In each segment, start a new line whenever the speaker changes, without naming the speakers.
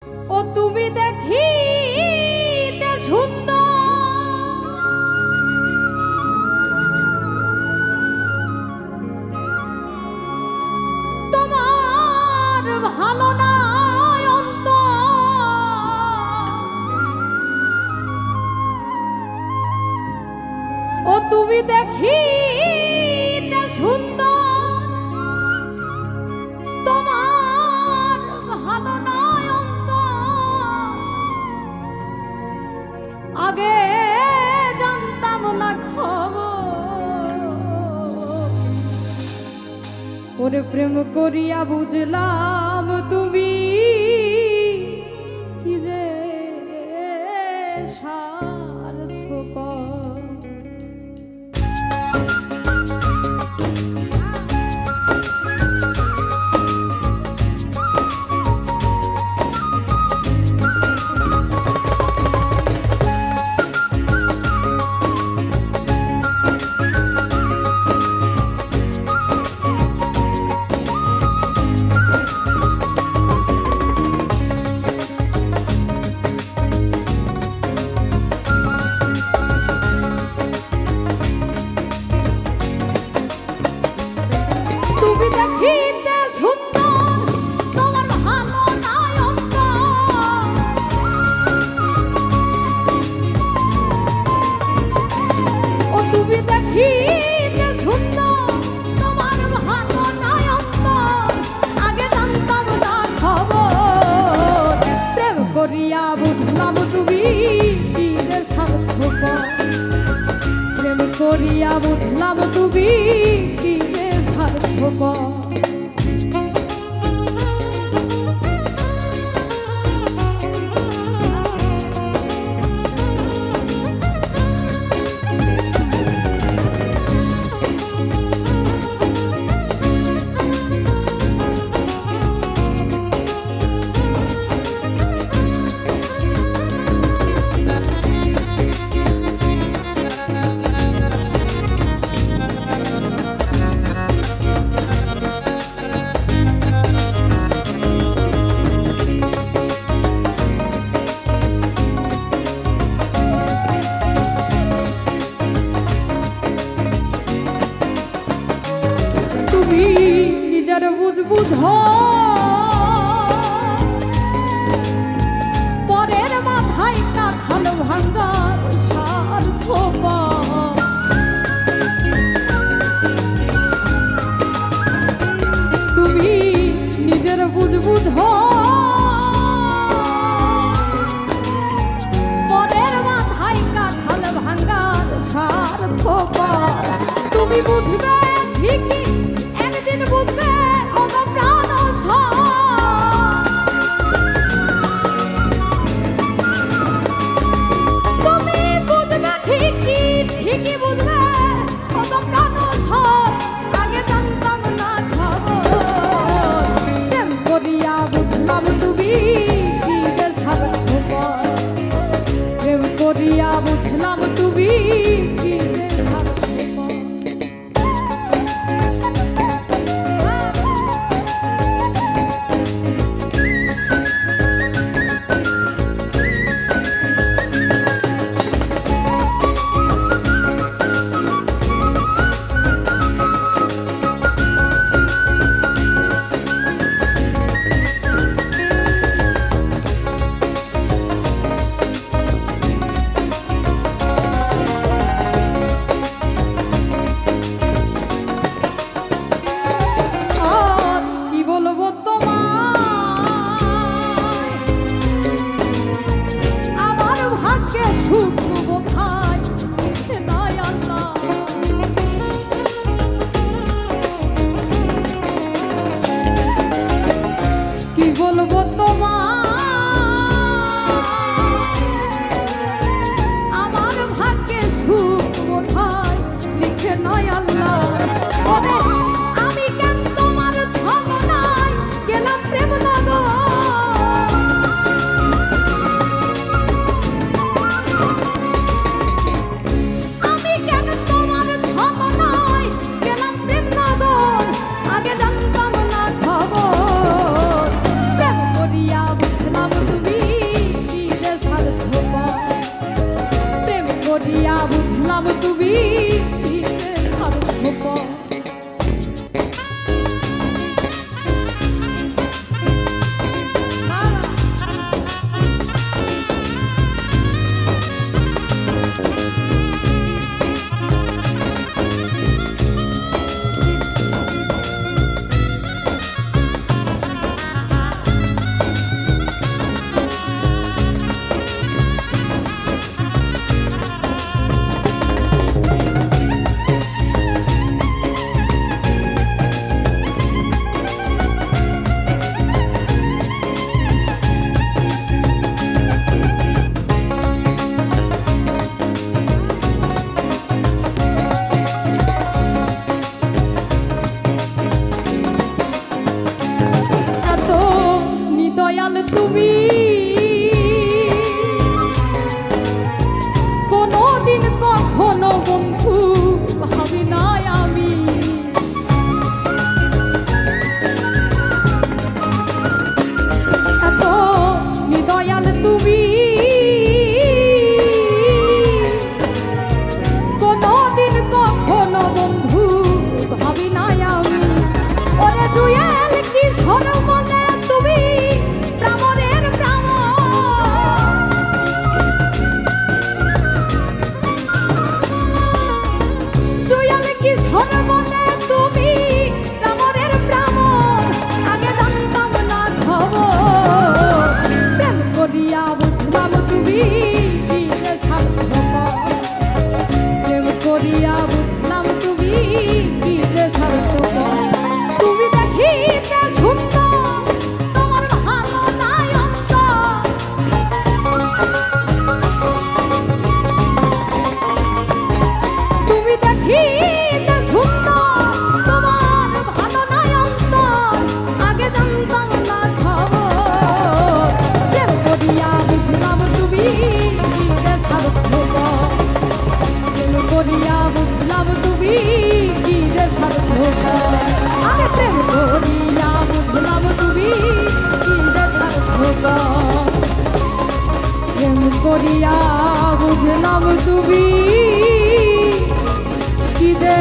ও তুমি দেখিতে সুন্দর, তোমার ভালো নাই অন্তর। ও তুমি দেখিতে সুন্দর, তোমার ভালো নাই অন্তর। আগে জানতাম না খবর, ওরে প্রেম করিয়া বুঝলাম তুমি কি যে স্বার্থপর। দেখিতে সুন্দর, তোমার ভালো নাই অন্তর। ও তুমি দেখিতে সুন্দর, তোমার ভালো নাই অন্তর। আগে জানতাম না খবর, প্রেম করিয়া বুঝলাম তুমি কি যে স্বার্থপর। প্রেম করিয়া বুঝলাম তুমি কি যে স্বার্থপর। নিজের বুঝ পরের মাথায় কাঁঠাল ভাঙ্গার স্বার্থপর। তুমি নিজের বুঝ পরের মাথায় কাঁঠাল ভাঙ্গার স্বার্থপর। তুমি বুঝবে ঠিকই, একদিন বুঝবে ও প্রাণ করিয়া বুঝলাম তুমি কি যে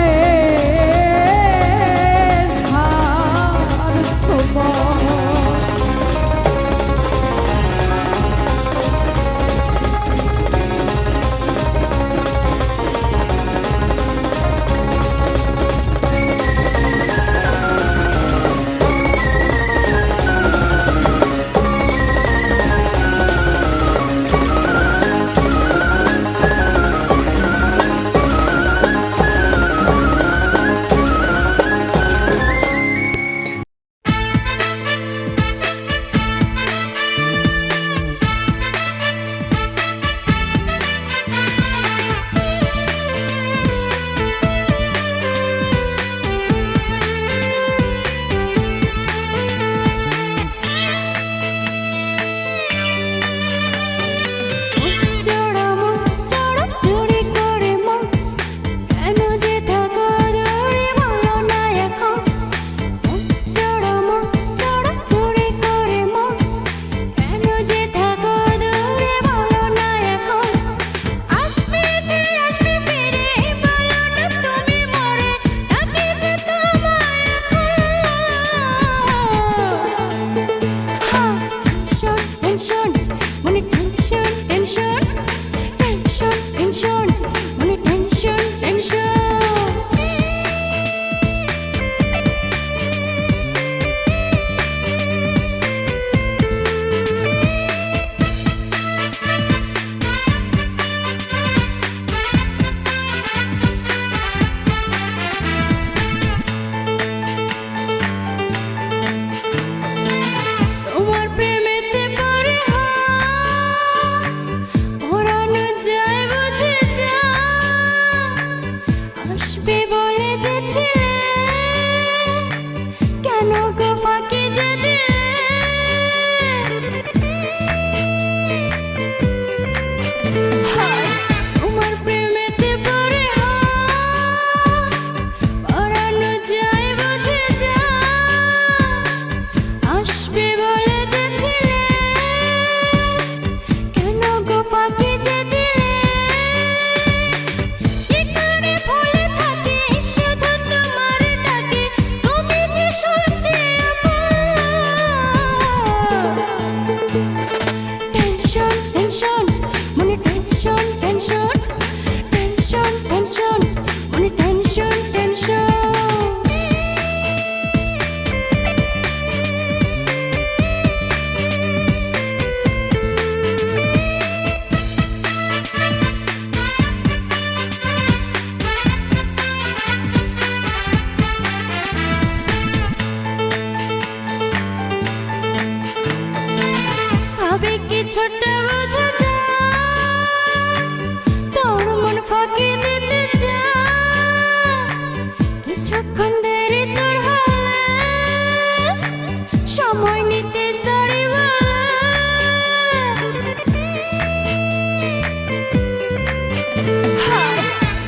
ছোট বোঝা তোর মন ফাঁকি দিতে যা কিছুক্ষণ দেরি তোর হলে সময় নিতে সরি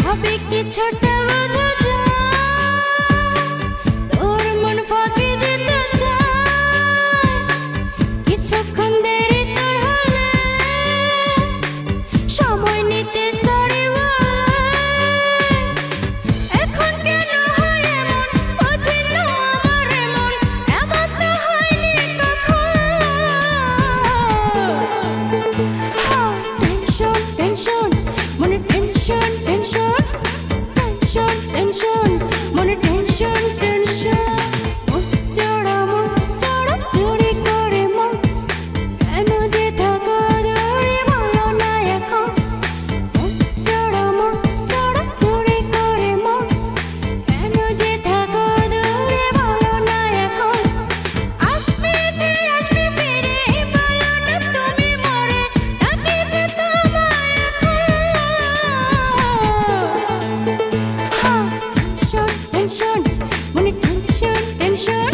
হবে কি ছোট বোঝা তোর মন ফাঁকি দিতে যা কিছুক্ষণ দেরি সময় নিতে সরি এখন কেন হয় এমন বুঝিল আমার এমন এমন তো হয়নি কখন টেনশন টেনশন মনে টেনশন টেনশন টেনশন টেনশন মনে টেনশন টেনশন চড়া চুরি করে মন কেন যে থাকা দূরে বলো না এখন চড়া চুরি করে মন কেন যে থাকা দূরে বলো না এখন আসবে যে আসবে ফিরে বলো না তুমি মরে ডাকি যে তোমায় এখন টেনশন টেনশন মনে টেনশন টেনশন